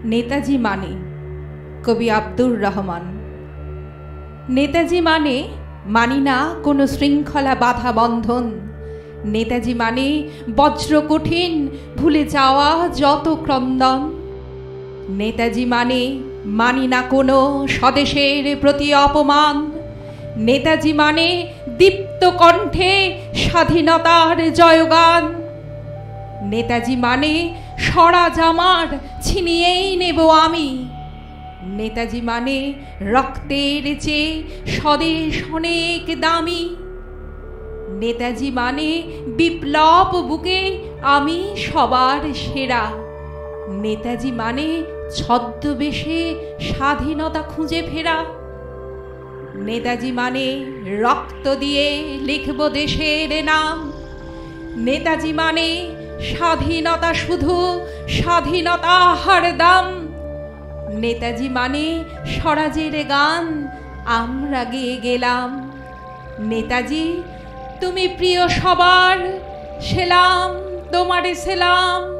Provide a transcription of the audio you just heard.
নেতাজি মানে কবি আব্দুর রহমান। নেতাজি মানে মানি না কোনো শৃঙ্খলা বাধা বন্ধন। নেতাজি মানে বজ্র কঠিন ভুলে যাওয়া যত ক্রন্দন। নেতাজি মানে মানি না কোনো স্বদেশের প্রতি অপমান। নেতাজি মানে দীপ্ত কণ্ঠে স্বাধীনতার জয়গান। নেতাজি মানে স্বরাজ আমার ছিনিয়েই নেব আমি। নেতাজি মানে রক্তের চেয়ে স্বদেশ অনেক দামি। নেতাজি মানে বিপ্লব বুকে আমি সবার সেরা। নেতাজি মানে ছদ্মবেশে স্বাধীনতা খুঁজে ফেরা। নেতাজি মানে রক্ত দিয়ে লিখব দেশের নাম। নেতাজি মানে স্বাধীনতা শুধু স্বাধীনতা হরদম। নেতাজি মানে স্বরাজের গান আমরা গেয়ে গেলাম। নেতাজি তুমি প্রিয় সবার, সেলাম তোমারে সেলাম।